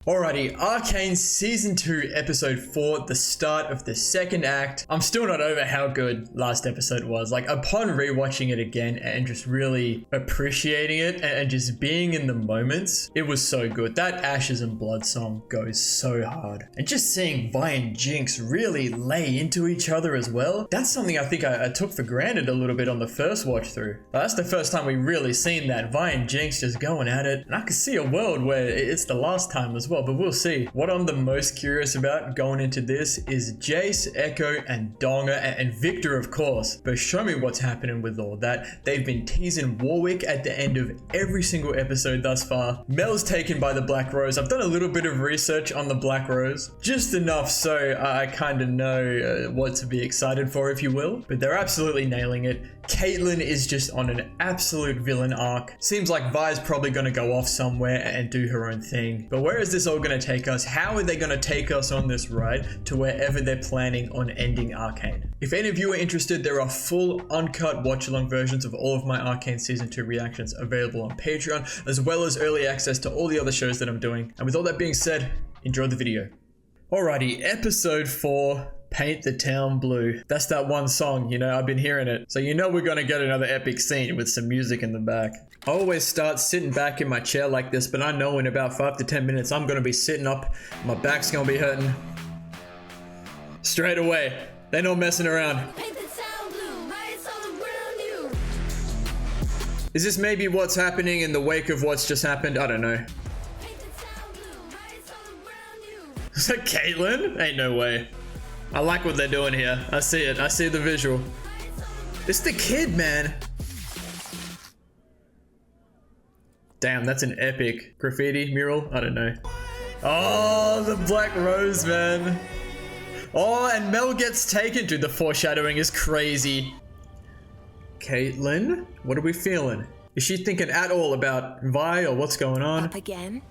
Alrighty, Arcane Season 2, Episode 4, the start of the second act. I'm still not over how good last episode was. Like, upon rewatching it again and just really appreciating it and just being in the moments, it was so good. That Ashes and Blood song goes so hard. And just seeing Vi and Jinx really lay into each other as well, that's something I think I took for granted a little bit on the first watch through. That's the first time we really seen that, Vi and Jinx just going at it. And I could see a world where it's the last time as well, but we'll see. What I'm the most curious about going into this is Jace, Echo, and Donga, and Victor, of course. But show me what's happening with all that. They've been teasing Warwick at the end of every single episode thus far. Mel's taken by the Black Rose. I've done a little bit of research on the Black Rose, just enough so I kind of know what to be excited for, if you will. But they're absolutely nailing it. Caitlyn is just on an absolute villain arc. Seems like Vi's probably going to go off somewhere and do her own thing. But where is this all going to take us? How are they going to take us on this ride to wherever they're planning on ending Arcane? If any of you are interested, there are full uncut watch-along versions of all of my Arcane Season 2 reactions available on Patreon, as well as early access to all the other shows that I'm doing. And with all that being said, enjoy the video. Alrighty, Episode 4. Paint the Town Blue. That's that one song, you know, I've been hearing it. So you know we're gonna get another epic scene with some music in the back. I always start sitting back in my chair like this, but I know in about 5 to 10 minutes I'm gonna be sitting up, my back's gonna be hurting. Straight away. They're not messing around. Paint the town blue, lights all around you. Is this maybe what's happening in the wake of what's just happened? I don't know. Paint the town blue, lights all around you. Is that Caitlyn? Ain't no way. I like what they're doing here. I see it. I see the visual. It's the kid, man. Damn, that's an epic graffiti mural. I don't know. Oh, the Black Rose, man. Oh, and Mel gets taken. Dude, the foreshadowing is crazy. Caitlyn, what are we feeling? Is she thinking at all about Vi or what's going on? Up again?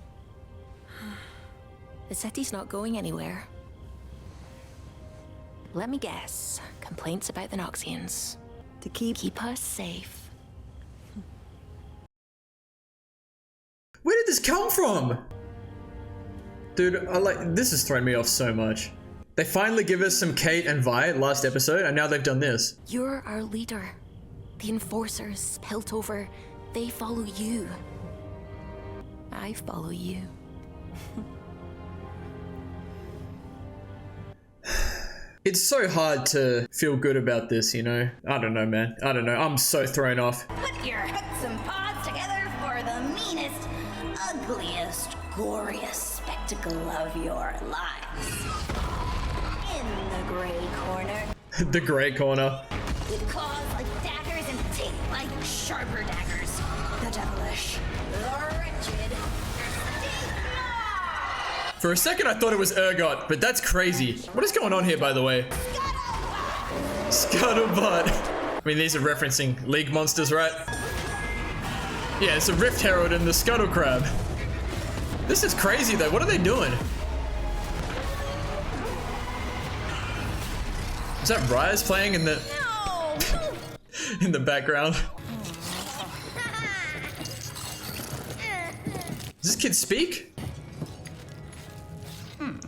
The city's not going anywhere. Let me guess. Complaints about the Noxians. To keep us safe. Where did this come from? Dude, this has thrown me off so much. They finally give us some Kate and Vi last episode, and now they've done this. You're our leader. The enforcers, Piltover, they follow you. I follow you. It's so hard to feel good about this, you know? I don't know, man. I don't know. I'm so thrown off. Put your hooks and paws together for the meanest, ugliest, goriest spectacle of your lives. In the gray corner. The gray corner. With claws like daggers and teeth like sharper daggers. The devilish, the wretched, For a second, I thought it was Urgot, but that's crazy. What is going on here, by the way? Scuttlebutt. I mean, these are referencing League monsters, right? Yeah, it's a Rift Herald and the Scuttle Crab. This is crazy, though. What are they doing? Is that Rise playing in the in the background? Does this kid speak?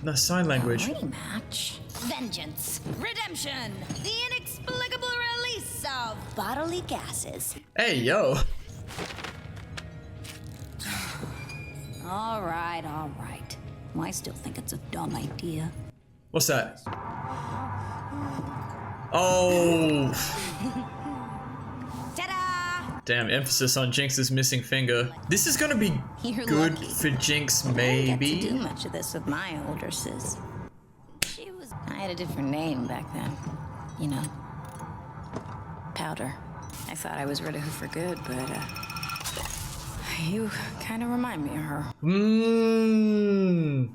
No, sign language. Rematch. Vengeance. Redemption. The inexplicable release of bodily gases. Hey, yo. All right, all right. I still think it's a dumb idea. What's that? Oh. Ta-da! Damn, emphasis on Jinx's missing finger. This is gonna be You're good lucky. for Jinx, I didn't get to do maybe? much of this with my older sis. I had a different name back then. You know. Powder. I thought I was rid of her for good, but you kind of remind me of her. Mmm.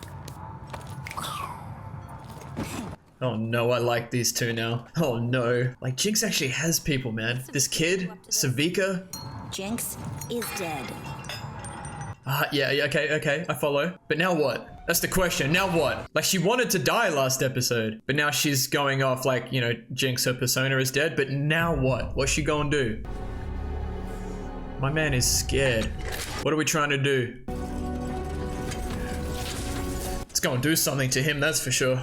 Oh no, I like these two now. Oh no. Like, Jinx actually has people, man. This kid, Savika. Jinx is dead. Yeah, okay, I follow. But now what? That's the question. Now what? Like, she wanted to die last episode, but now she's going off like, you know, Jinx, her persona is dead, but now what? What's she gonna do? My man is scared. What are we trying to do? It's gonna do something to him, that's for sure.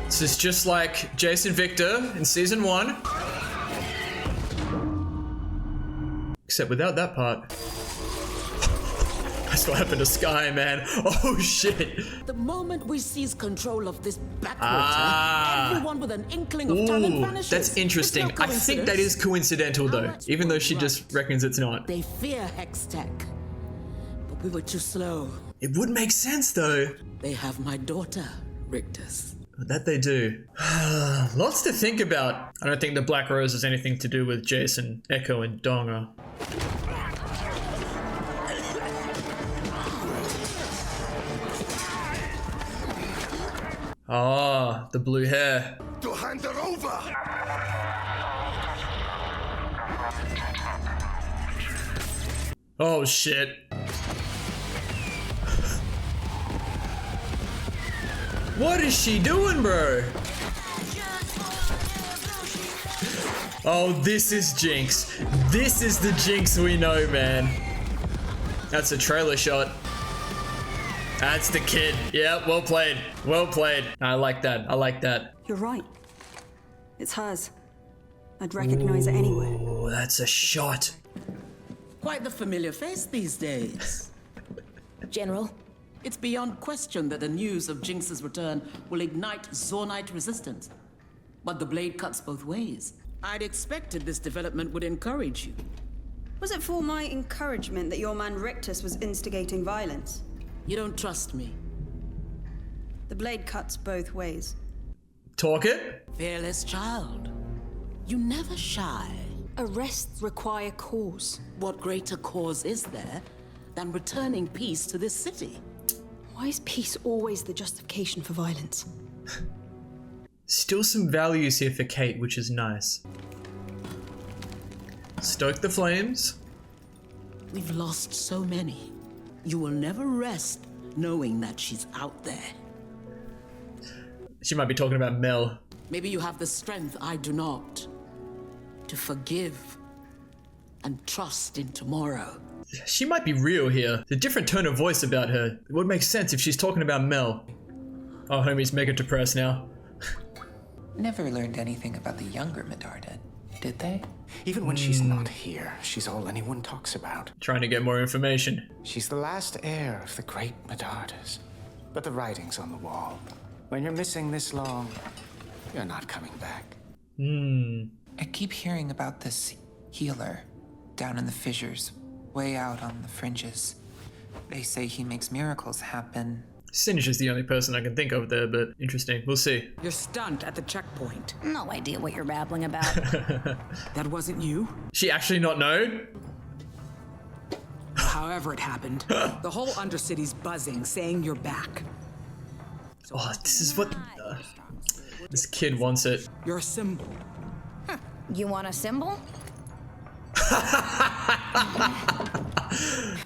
This is just like Jason Victor in season 1. Except without that part. That's what happened to Sky, man. Oh shit. The moment we seize control of this backwater, everyone with an inkling of talent vanishes. That's interesting. It's no I think that is coincidental though, even though she just reckons it's not. They fear Hextech, but we were too slow. It would make sense though. They have my daughter, Rictus. That they do. Lots to think about. I don't think the Black Rose has anything to do with Jason, Echo, and Donga. Ah, the blue hair. To hand her over! Oh shit. What is she doing, bro? Oh, this is Jinx. This is the Jinx we know, man. That's a trailer shot. That's the kid. Yeah, well played. Well played. I like that. I like that. You're right. It's hers. I'd recognize it anywhere. Oh, that's a shot. Quite the familiar face these days. General, It's beyond question that the news of Jinx's return will ignite Zornite resistance. But the blade cuts both ways. I'd expected this development would encourage you. Was it for my encouragement that your man Rictus was instigating violence? You don't trust me. The blade cuts both ways. Talk it. Fearless child. You never shy. arrests require cause. What greater cause is there than returning peace to this city? Why is peace always the justification for violence? Still some values here for Kate, which is nice. Stoke the flames. We've lost so many. You will never rest knowing that she's out there. She might be talking about Mel. Maybe you have the strength I do not. To forgive and trust in tomorrow. She might be real here. The different tone of voice about her. It would make sense if she's talking about Mel. Oh, homie's mega depressed now. Never learned anything about the younger Medarda, did they? Even when she's not here, she's all anyone talks about. Trying to get more information. She's the last heir of the great Medardas. But the writing's on the wall. When you're missing this long, you're not coming back. I keep hearing about this healer down in the fissures, way out on the fringes. They say he makes miracles happen. Singe is the only person I can think of there, but interesting. We'll see. You're stunned at the checkpoint. No idea what you're babbling about. That wasn't you? She actually not know? However it happened, the whole Undercity's buzzing, saying you're back. Oh, this is what... this kid wants it. You're a symbol. You want a symbol?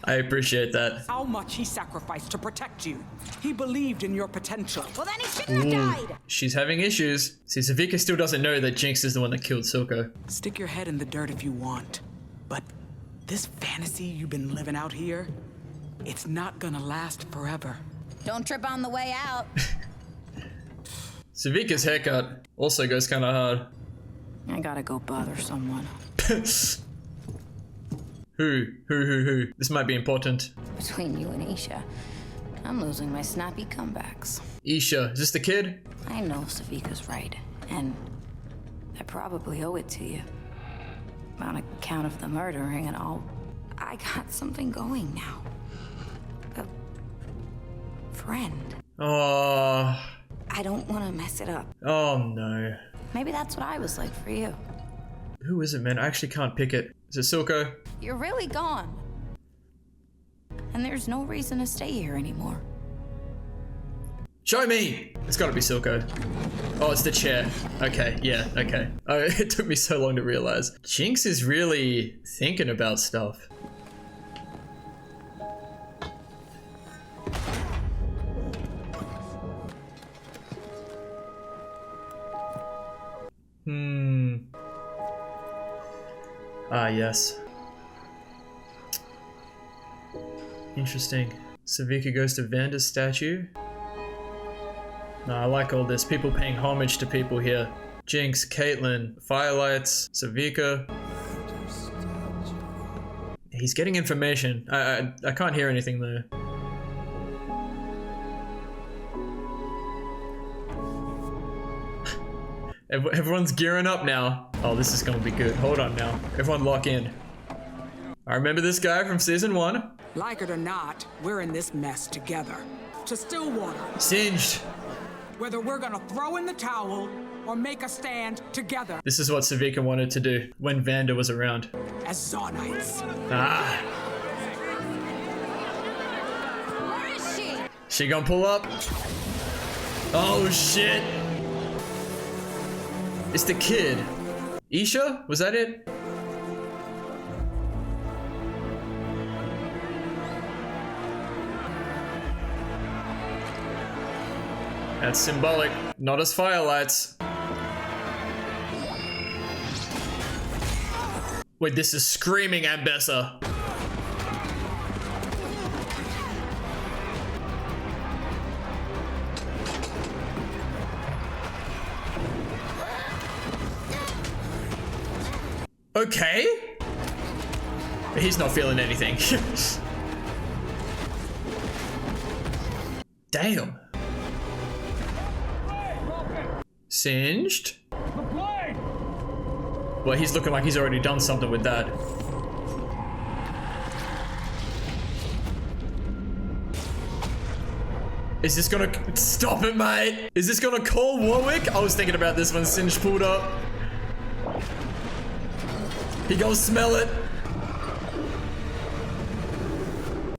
I appreciate that. How much he sacrificed to protect you. He believed in your potential. Well, then he shouldn't have died. She's having issues. See, Savika still doesn't know that Jinx is the one that killed Silco. Stick your head in the dirt if you want. But this fantasy you've been living out here, it's not gonna last forever. Don't trip on the way out. Savika's haircut also goes kind of hard. I gotta go bother someone. Who? This might be important. Between you and Isha, I'm losing my snappy comebacks. Isha, is this the kid? I know Savika's right, and I probably owe it to you. On account of the murdering and all, I got something going now. A friend. Oh. I don't want to mess it up. Oh no. Maybe that's what I was like for you. Who is it, man? I actually can't pick it. Is it Silco? You're really gone. And there's no reason to stay here anymore. Show me! It's gotta be Silco. Oh, it's the chair. Okay, yeah, okay. Oh, it took me so long to realize. Jinx is really thinking about stuff. Ah, yes. Interesting. Savika goes to Vanda's statue. No, I like all this. People paying homage to people here. Jinx, Caitlyn, Firelights, Savika. He's getting information. I can't hear anything though. Everyone's gearing up now. Oh, this is gonna be good. Hold on now. Everyone lock in. I remember this guy from season 1. Like it or not, we're in this mess together. To Stillwater. Singed. Whether we're gonna throw in the towel or make a stand together. This is what Savika wanted to do when Vanda was around. As Zonites. Ah. Where is she? She gonna pull up? Oh shit. It's the kid. Isha? Was that it? That's symbolic. Not as firelights. Wait, this is screaming Ambessa. Okay. He's not feeling anything. Damn. Singed? Well, he's looking like he's already done something with that. Is this gonna... Stop it, mate! Is this gonna call Warwick? I was thinking about this when Singed pulled up. He goes smell it.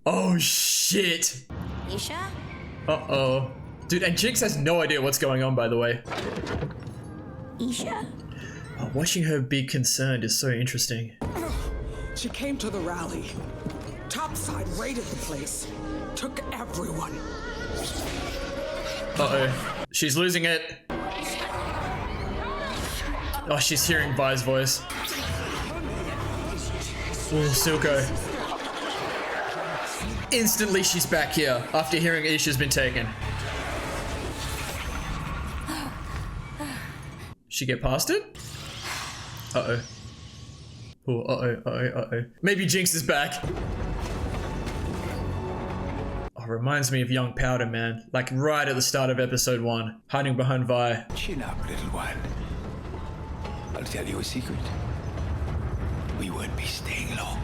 Oh, shit. Isha? Uh-oh. Dude, and Jinx has no idea what's going on, by the way. Isha? Oh, watching her be concerned is so interesting. She came to the rally. Topside raided the place. Took everyone. Uh-oh. She's losing it. Oh, she's hearing Vi's voice. Oh, Silco. Instantly, she's back here after hearing Isha's been taken. She get past it? Uh-oh. Oh, uh-oh, uh-oh, uh-oh. Maybe Jinx is back. Oh, reminds me of Young Powder, man. Like right at the start of episode 1. Hiding behind Vi. Chin up, little one. I'll tell you a secret. We won't be staying long.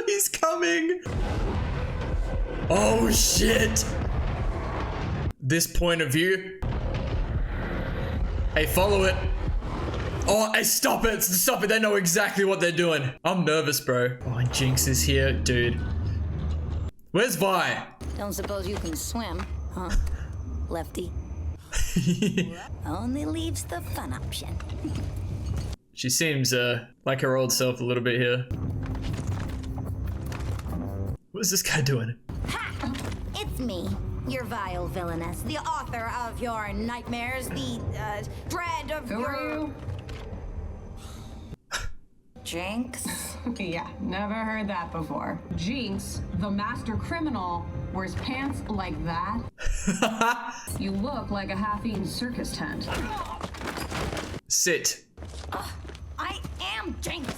He's coming. Oh, shit. This point of view. Hey, follow it. Oh, hey, stop it. Stop it. They know exactly what they're doing. I'm nervous, bro. Oh, and Jinx is here, dude. Where's Vi? Don't suppose you can swim, huh? Lefty. Only leaves the fun option. She seems like her old self a little bit here. What is this guy doing? Ha! It's me, your vile villainess, the author of your nightmares, the dread of your... Jinx? Yeah, never heard that before. Jinx, the master criminal, wears pants like that? You look like a half-eaten circus tent. Sit. I am Jinx.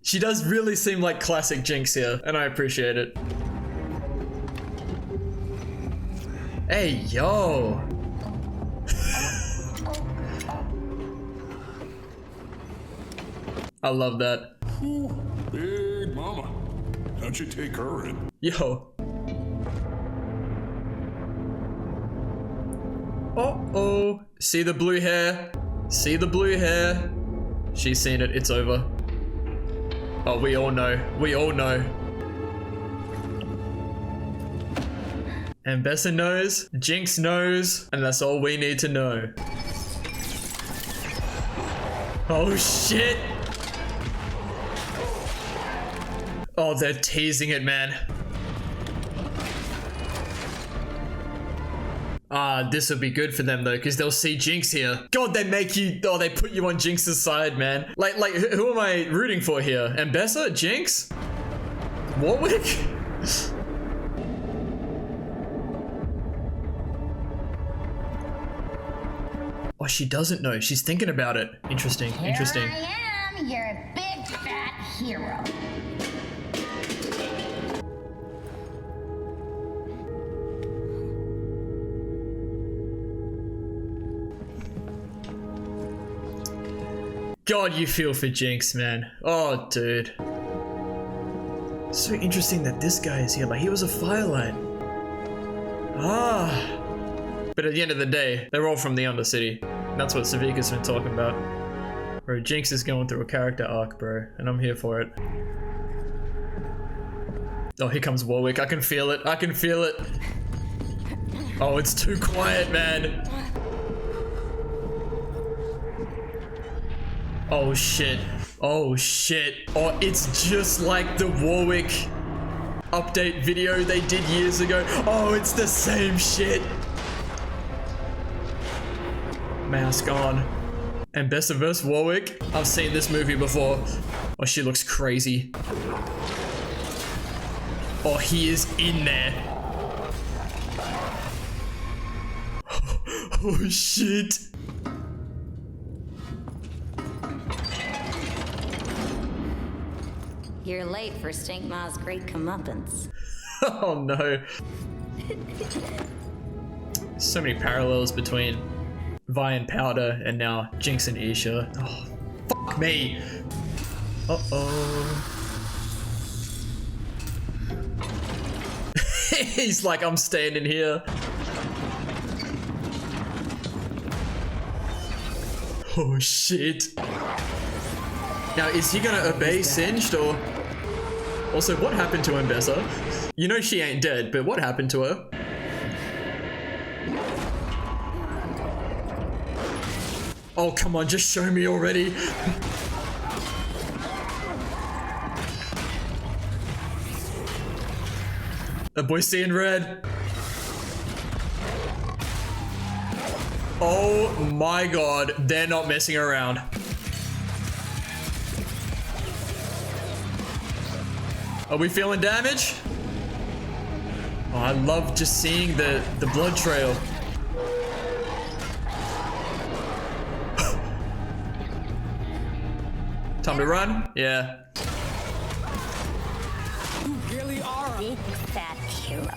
She does really seem like classic Jinx here, and I appreciate it. Hey, yo. I love that. Ooh, big mama. Don't you take her in? Yo. Uh-oh. See the blue hair? See the blue hair? She's seen it. It's over. Oh, we all know. We all know. Ambessa knows. Jinx knows. And that's all we need to know. Oh, shit. Oh, they're teasing it, man. Ah, this will be good for them though, because they'll see Jinx here. God, they make you, oh, they put you on Jinx's side, man. Like, who am I rooting for here? Ambessa? Jinx? Warwick? Oh, she doesn't know. She's thinking about it. Interesting, interesting. Here I am, your big fat hero. God, you feel for Jinx, man. Oh, dude. So interesting that this guy is here. Like, he was a Firelight. Ah. But at the end of the day, they're all from the Undercity. That's what Savika's been talking about. Bro, Jinx is going through a character arc, bro. And I'm here for it. Oh, here comes Warwick. I can feel it. I can feel it. Oh, it's too quiet, man. Oh shit. Oh shit. Oh, it's just like the Warwick update video they did years ago. Oh, it's the same shit. Mask on. Ambessa vs. Warwick. I've seen this movie before. Oh, she looks crazy. Oh, he is in there. Oh shit. You're late for Stinkma's great comeuppance. Oh no. So many parallels between Vi and Powder and now Jinx and Isha. Oh, fuck me. Uh-oh. He's like, I'm standing here. Oh shit. Now, is he gonna obey Singed or... Also, what happened to Ambessa? You know she ain't dead, but what happened to her? Oh, come on, just show me already. That boy seeing red. Oh my god, they're not messing around. Are we feeling damage? Oh, I love just seeing the blood trail. Time to run? Yeah. You really are a big fat hero.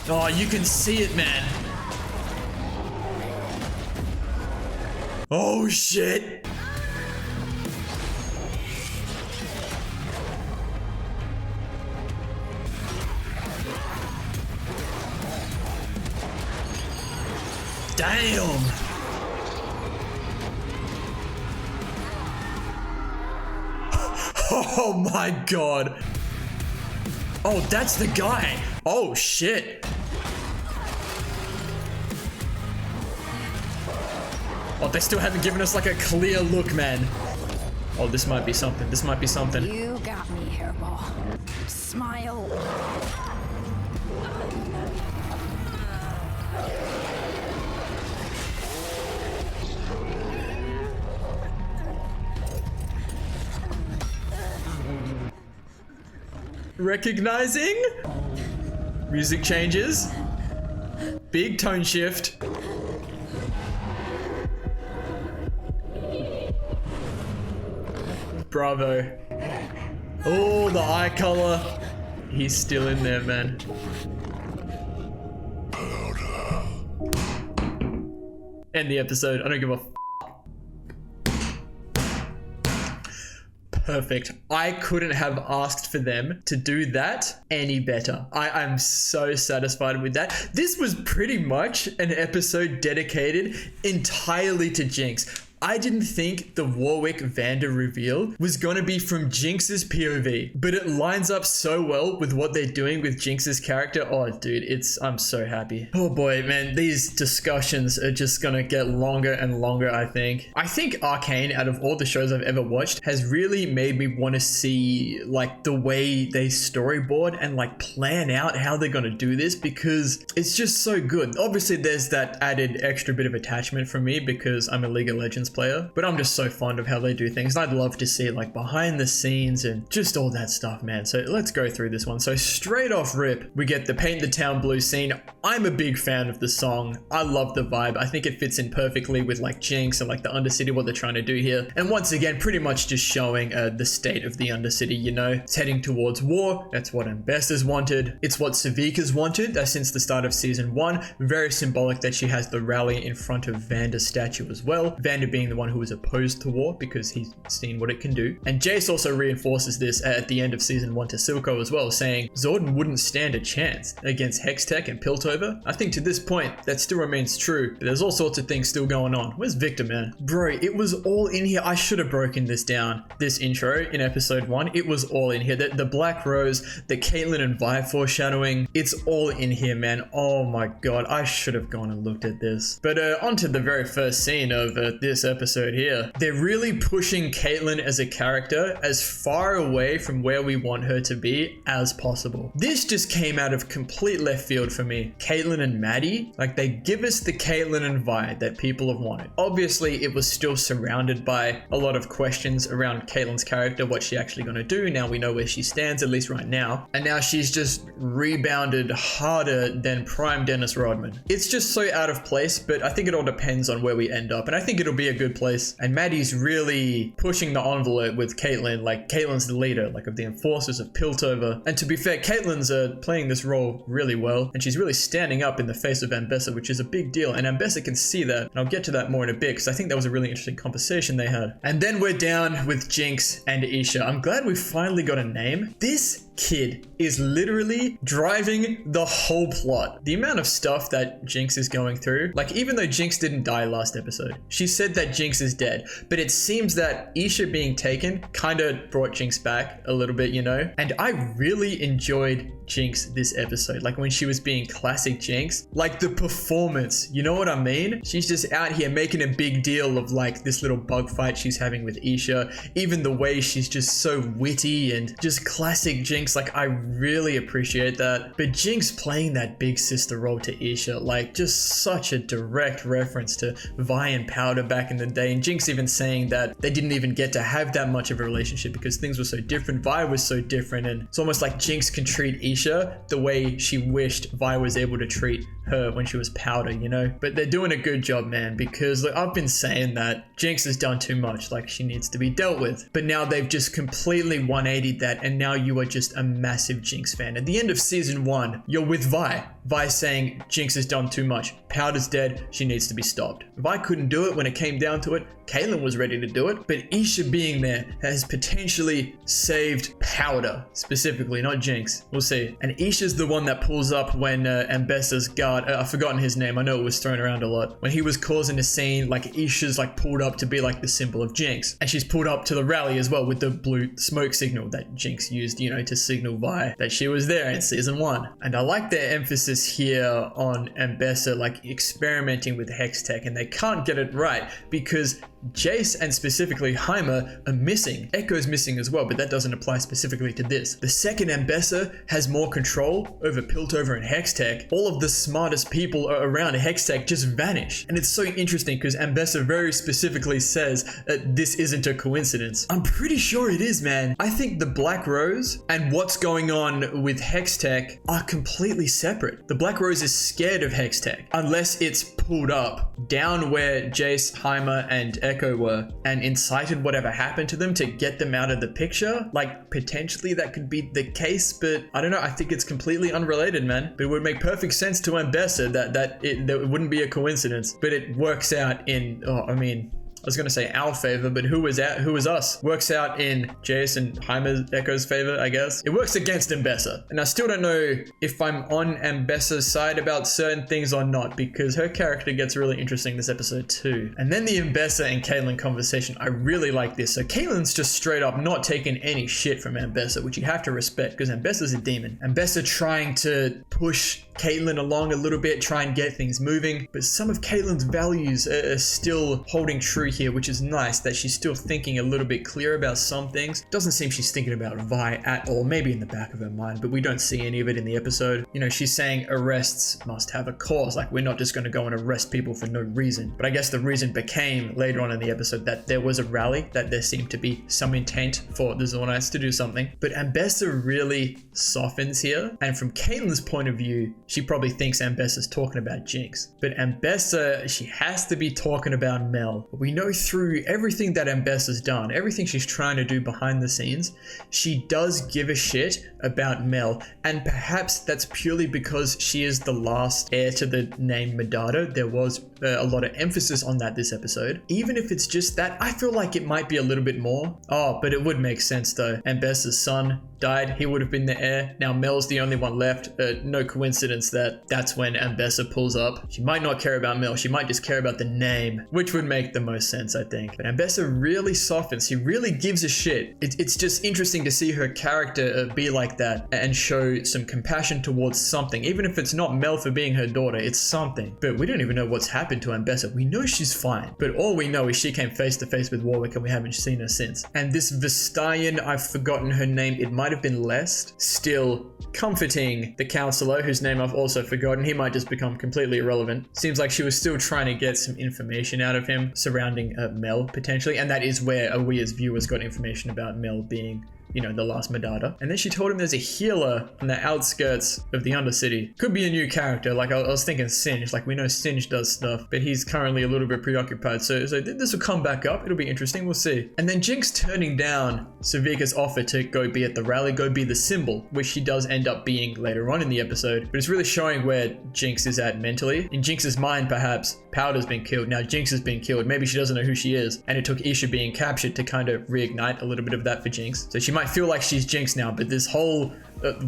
Oh, you can see it, man. Oh, shit. Damn! Oh my god! Oh, that's the guy! Oh shit! Oh, they still haven't given us like a clear look, man. Oh, this might be something. This might be something. You got me, Hairball. Smile. Recognizing? Music changes. Big tone shift. Bravo. Oh, the eye color. He's still in there, man. End the episode. I don't give a f. Perfect. I couldn't have asked for them to do that any better. I'm so satisfied with that. This was pretty much an episode dedicated entirely to Jinx. I didn't think the Warwick Vander reveal was gonna be from Jinx's POV, but it lines up so well with what they're doing with Jinx's character. Oh, dude, I'm so happy. Oh boy, man, these discussions are just gonna get longer and longer, I think. I think Arcane, out of all the shows I've ever watched, has really made me want to see like the way they storyboard and like plan out how they're gonna do this, because it's just so good. Obviously, there's that added extra bit of attachment from me because I'm a League of Legends Legends player, but I'm just so fond of how they do things. And I'd love to see like behind the scenes and just all that stuff, man. So let's go through this one. So straight off rip, we get the Paint the Town Blue scene. I'm a big fan of the song. I love the vibe. I think it fits in perfectly with like Jinx and like the Undercity, what they're trying to do here. And once again, pretty much just showing the state of the Undercity, you know, it's heading towards war. That's what Ambessa's wanted. It's what Savika's wanted since the start of season 1. Very symbolic that she has the rally in front of Vanda's statue as well. Vanda being the one who was opposed to war because he's seen what it can do. And Jace also reinforces this at the end of season 1 to Silco as well, saying Zordon wouldn't stand a chance against Hextech and Piltover. I think to this point, that still remains true, but there's all sorts of things still going on. Where's Victor, man? Bro, it was all in here. I should have broken this down, this intro in episode 1. It was all in here. The Black Rose, the Caitlyn and Vi foreshadowing, it's all in here, man. Oh my god, I should have gone and looked at this. But onto the very first scene of this episode here. They're really pushing Caitlyn as a character as far away from where we want her to be as possible. This just came out of complete left field for me. Caitlyn and Maddie, like they give us the Caitlyn and Vi that people have wanted. Obviously, it was still surrounded by a lot of questions around Caitlyn's character, what she actually going to do. Now we know where she stands, at least right now. And now she's just rebounded harder than prime Dennis Rodman. It's just so out of place, but I think it all depends on where we end up. And I think it'll be a good place. And Maddie's really pushing the envelope with Caitlyn. Like Caitlyn's the leader, like of the enforcers of Piltover. And to be fair, Caitlyn's playing this role really well. And she's really standing up in the face of Ambessa, which is a big deal. And Ambessa can see that. And I'll get to that more in a bit because I think that was a really interesting conversation they had. And then we're down with Jinx and Isha. I'm glad we finally got a name. This kid is literally driving the whole plot. The amount of stuff that Jinx is going through, like even though Jinx didn't die last episode, she said that Jinx is dead, but it seems that Isha being taken kind of brought Jinx back a little bit, you know? And I really enjoyed Jinx this episode, like when she was being classic Jinx, like the performance, you know what I mean? She's just out here making a big deal of like this little bug fight she's having with Isha, even the way she's just so witty and just classic Jinx. Like I really appreciate that. But Jinx playing that big sister role to Isha, like just such a direct reference to Vi and Powder back in the day. And Jinx even saying that they didn't even get to have that much of a relationship because things were so different. Vi was so different, and it's almost like Jinx can treat Isha the way she wished Vi was able to treat her when she was Powder, you know? But they're doing a good job, man, because like, I've been saying that Jinx has done too much, like she needs to be dealt with. But now they've just completely 180'd that, and now you are just a massive Jinx fan. At the end of season 1, you're with Vi. Vi saying Jinx has done too much. Powder's dead, she needs to be stopped. Vi couldn't do it when it came down to it. Caitlyn was ready to do it, but Isha being there has potentially saved Powder, specifically, not Jinx. We'll see. And Isha's the one that pulls up when Ambessa's guard, I've forgotten his name, I know it was thrown around a lot. When he was causing a scene, like Isha's like pulled up to be like the symbol of Jinx. And she's pulled up to the rally as well with the blue smoke signal that Jinx used, you know, to signal Vi that she was there in season 1. And I like their emphasis here on Ambessa, like experimenting with Hextech, and they can't get it right because Jace and specifically Heimer are missing. Echo's missing as well, but that doesn't apply specifically to this. The second Ambessa has more control over Piltover and Hextech, all of the smartest people around Hextech just vanish. And it's so interesting because Ambessa very specifically says that this isn't a coincidence. I'm pretty sure it is, man. I think the Black Rose and what's going on with Hextech are completely separate. The Black Rose is scared of Hextech unless it's pulled up down where Jace, Heimer, and Echo were and incited whatever happened to them to get them out of the picture. Like potentially that could be the case, but I don't know. I think it's completely unrelated, man. But it would make perfect sense to Ambessa that it wouldn't be a coincidence, but it works out in, I was going to say our favor, but who was us? Works out in Jace and Heimer Echo's favor, I guess. It works against Ambessa. And I still don't know if I'm on Ambessa's side about certain things or not, because her character gets really interesting this episode too. And then the Ambessa and Caitlyn conversation, I really like this. So Caitlyn's just straight up not taking any shit from Ambessa, which you have to respect because Ambessa's a demon. Ambessa trying to push Caitlyn along a little bit, try and get things moving, but some of Caitlyn's values are still holding true here, which is nice that she's still thinking a little bit clear about some things. Doesn't seem she's thinking about Vi at all, maybe in the back of her mind, but we don't see any of it in the episode. You know, she's saying arrests must have a cause, like we're not just going to go and arrest people for no reason. But I guess the reason became later on in the episode that there was a rally, that there seemed to be some intent for the Zornites to do something. But Ambessa really softens here, and from Caitlyn's point of view, she probably thinks Ambessa's talking about Jinx. But Ambessa, she has to be talking about Mel. We know through everything that Ambessa's done, everything she's trying to do behind the scenes, she does give a shit about Mel, and perhaps that's purely because she is the last heir to the name Medardo. There was a lot of emphasis on that this episode. Even if it's just that, I feel like it might be a little bit more. Oh, but it would make sense though. Ambessa's son died, he would have been the heir. Now Mel's the only one left. No coincidence that that's when Ambessa pulls up. She might not care about Mel, she might just care about the name, which would make the most sense, I think. But Ambessa really softens, she really gives a shit. It's just interesting to see her character be like that and show some compassion towards something. Even if it's not Mel for being her daughter, it's something. But we don't even know what's happened to Ambessa. We know she's fine, but all we know is she came face to face with Warwick and we haven't seen her since. And this Vestalion, I've forgotten her name, it might have been Lest, still comforting the counselor, whose name I've also forgotten. He might just become completely irrelevant. Seems like she was still trying to get some information out of him surrounding Mel, potentially, and that is where we as viewers got information about Mel being, you know, the last Medardo. And then she told him there's a healer on the outskirts of the Undercity. Could be a new character. Like I was thinking Singe. Like we know Singe does stuff, but he's currently a little bit preoccupied. So this will come back up. It'll be interesting. We'll see. And then Jinx turning down Savika's offer to go be at the rally, go be the symbol, which she does end up being later on in the episode. But it's really showing where Jinx is at mentally. In Jinx's mind, perhaps, Powder's been killed. Now Jinx has been killed. Maybe she doesn't know who she is. And it took Isha being captured to kind of reignite a little bit of that for Jinx. So she might feel like she's Jinx now, but this whole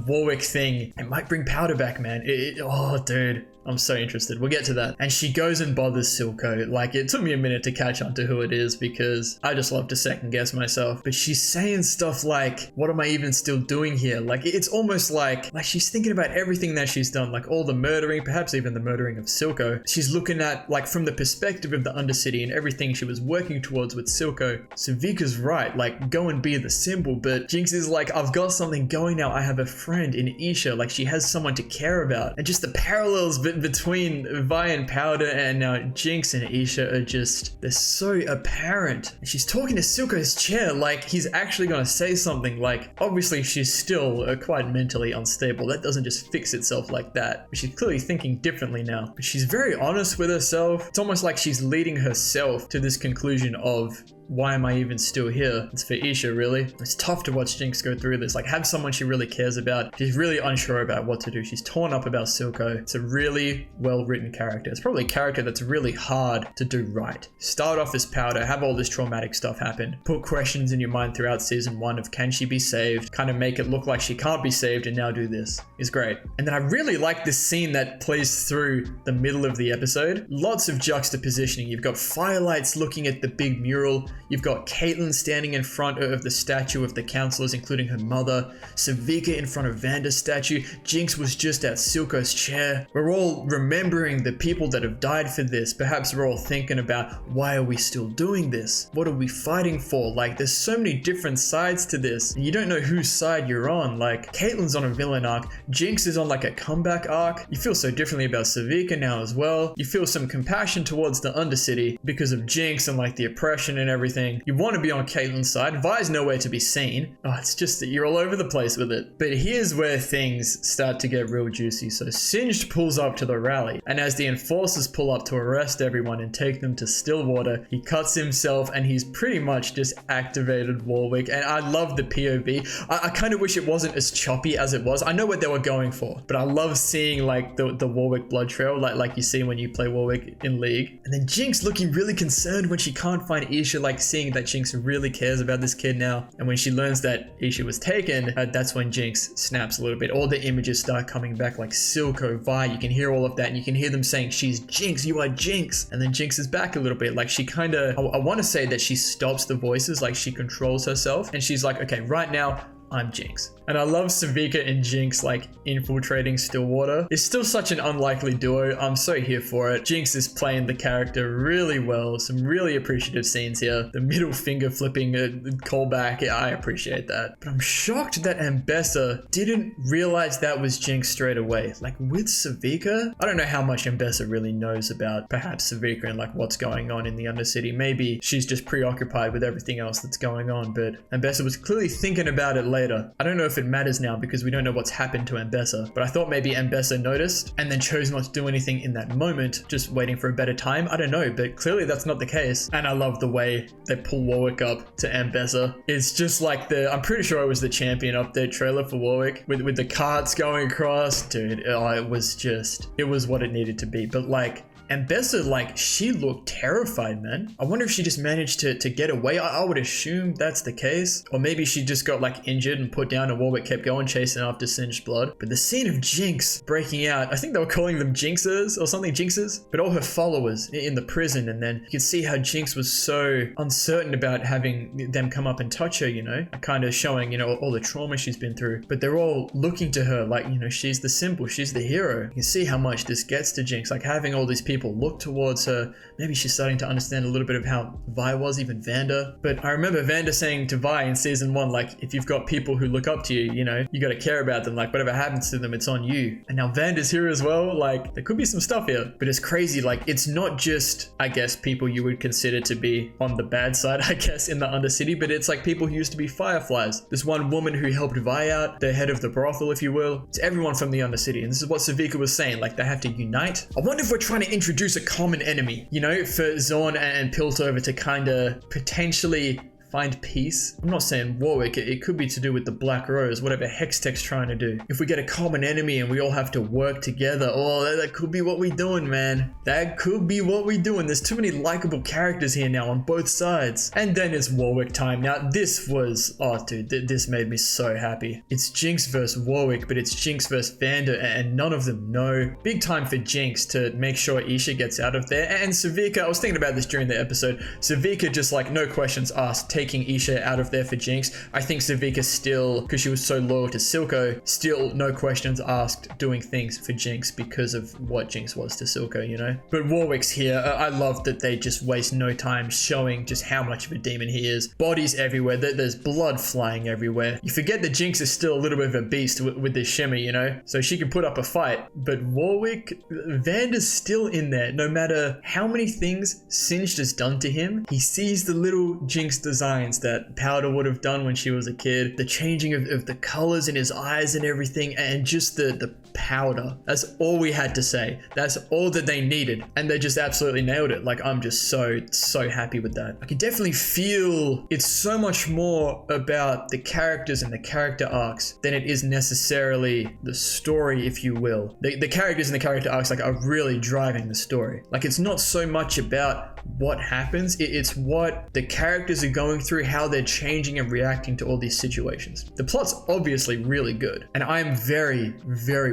Warwick thing, it might bring Powder back, man. Oh, dude. I'm so interested. We'll get to that. And she goes and bothers Silco. Like, it took me a minute to catch on to who it is because I just love to second guess myself. But she's saying stuff like, what am I even still doing here? Like, it's almost like she's thinking about everything that she's done, like all the murdering, perhaps even the murdering of Silco. She's looking at, like, from the perspective of the Undercity and everything she was working towards with Silco. Savika's right, like, go and be the symbol. But Jinx is like, I've got something going now. I have a friend in Isha. Like, she has someone to care about. And just the parallels between Vi and Powder and now Jinx and Isha are just, they're so apparent. She's talking to Silco's chair like he's actually gonna say something. Like, obviously she's still quite mentally unstable. That doesn't just fix itself like that. But she's clearly thinking differently now. But she's very honest with herself. It's almost like she's leading herself to this conclusion of, why am I even still here? It's for Isha, really. It's tough to watch Jinx go through this. Like, have someone she really cares about. She's really unsure about what to do. She's torn up about Silco. It's a really well-written character. It's probably a character that's really hard to do right. Start off as Powder, have all this traumatic stuff happen. Put questions in your mind throughout season 1 of can she be saved? Kind of make it look like she can't be saved and now do this. It's great. And then I really like this scene that plays through the middle of the episode. Lots of juxtapositioning. You've got firelights looking at the big mural. You've got Caitlyn standing in front of the statue of the counselors, including her mother. Savika in front of Vanda's statue. Jinx was just at Silco's chair. We're all remembering the people that have died for this. Perhaps we're all thinking about, why are we still doing this? What are we fighting for? Like, there's so many different sides to this. And you don't know whose side you're on. Like, Caitlyn's on a villain arc. Jinx is on like a comeback arc. You feel so differently about Savika now as well. You feel some compassion towards the Undercity because of Jinx and like the oppression and everything. You want to be on Caitlyn's side. Vi's nowhere to be seen. Oh, it's just that you're all over the place with it. But here's where things start to get real juicy. So Singed pulls up to the rally, and as the enforcers pull up to arrest everyone and take them to Stillwater, he cuts himself and he's pretty much just activated Warwick. And I love the POV. I kind of wish it wasn't as choppy as it was. I know what they were going for, but I love seeing like the Warwick blood trail, like you see when you play Warwick in League. And then Jinx looking really concerned when she can't find Isha, like seeing that Jinx really cares about this kid now. And when she learns that Isha was taken, that's when Jinx snaps a little bit. All the images start coming back, like Silco, Vi, you can hear all of that, and you can hear them saying, she's Jinx, you are Jinx. And then Jinx is back a little bit. Like, she kind of, I want to say that she stops the voices, like she controls herself, and she's like, okay, right now, I'm Jinx. And I love Savika and Jinx like infiltrating Stillwater. It's still such an unlikely duo. I'm so here for it. Jinx is playing the character really well. Some really appreciative scenes here. The middle finger flipping callback, I appreciate that. But I'm shocked that Ambessa didn't realize that was Jinx straight away. Like with Savika, I don't know how much Ambessa really knows about perhaps Savika and like what's going on in the Undercity. Maybe she's just preoccupied with everything else that's going on, but Ambessa was clearly thinking about it later. I don't know if it matters now because we don't know what's happened to Ambessa, but I thought maybe Ambessa noticed and then chose not to do anything in that moment, just waiting for a better time. I don't know, but clearly that's not the case. And I love the way they pull Warwick up to Ambessa. It's just like I'm pretty sure it was the champion update trailer for Warwick with the carts going across. Dude, it was what it needed to be. But like, Ambessa, like, she looked terrified, man. I wonder if she just managed to get away. I would assume that's the case. Or maybe she just got, like, injured and put down and Warwick kept going, chasing after Singed Blood. But the scene of Jinx breaking out, I think they were calling them Jinxers or something, Jinxes. But all her followers in the prison, and then you could see how Jinx was so uncertain about having them come up and touch her, you know? Kind of showing, you know, all the trauma she's been through. But they're all looking to her like, you know, she's the symbol, she's the hero. You can see how much this gets to Jinx, like having all these people look towards her. Maybe she's starting to understand a little bit of how Vi was, even Vanda. But I remember Vanda saying to Vi in season 1, like, if you've got people who look up to you, you know, you got to care about them. Like, whatever happens to them, it's on you. And now Vanda's here as well. Like, there could be some stuff here. But it's crazy. Like, it's not just, I guess, people you would consider to be on the bad side, I guess, in the Undercity, but it's like people who used to be Fireflies. This one woman who helped Vi out, the head of the brothel, if you will. It's everyone from the Undercity. And this is what Savika was saying. Like, they have to unite. I wonder if we're trying to introduce a common enemy, you know, for Zorn and Piltover to kind of potentially find peace. I'm not saying Warwick, it could be to do with the Black Rose, whatever Hextech's trying to do. If we get a common enemy and we all have to work together, oh, that could be what we're doing, man. That could be what we're doing. There's too many likable characters here now on both sides. And then it's Warwick time. Now, this was, oh, dude, this made me so happy. It's Jinx versus Warwick, but it's Jinx versus Vanda, and none of them know. Big time for Jinx to make sure Isha gets out of there. And Savika, I was thinking about this during the episode, Savika just like, no questions asked, taking Isha out of there for Jinx. I think Savika still, because she was so loyal to Silco, still no questions asked doing things for Jinx because of what Jinx was to Silco, you know? But Warwick's here. I love that they just waste no time showing just how much of a demon he is. Bodies everywhere. There's blood flying everywhere. You forget that Jinx is still a little bit of a beast with this shimmer, you know? So she can put up a fight. But Warwick, Vanda's still in there. No matter how many things Singed has done to him, he sees the little Jinx designs that Powder would have done when she was a kid. The changing of the colors in his eyes and everything, and just the Powder. That's all we had to say. That's all that they needed. And they just absolutely nailed it. Like, I'm just so happy with that. I can definitely feel it's so much more about the characters and the character arcs than it is necessarily the story, if you will. The characters and the character arcs like are really driving the story. Like, it's not so much about what happens, it's what the characters are going through, how they're changing and reacting to all these situations. The plot's obviously really good, and I'm very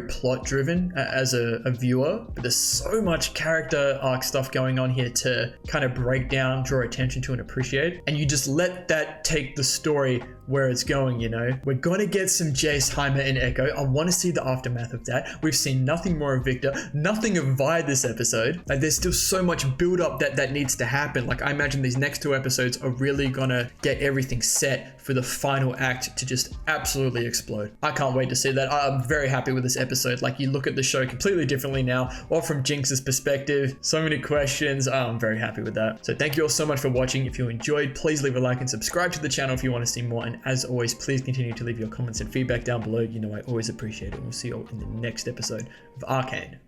plot driven as a viewer, but there's so much character arc stuff going on here to kind of break down, draw attention to, and appreciate, and you just let that take the story where it's going, you know? We're gonna get some Jace, Heimer, and Echo. I want to see the aftermath of that. We've seen nothing more of Victor, nothing of Vi this episode. Like, there's still so much build up that needs to happen. Like, I imagine these next 2 episodes are really gonna get everything set for the final act to just absolutely explode. I can't wait to see that. I'm very happy with this episode. Like, you look at the show completely differently now, or from Jinx's perspective. So many questions. I'm very happy with that. So thank you all so much for watching. If you enjoyed, please leave a like and subscribe to the channel if you want to see more. And as always, please continue to leave your comments and feedback down below. You know I always appreciate it. We'll see you all in the next episode of Arcane.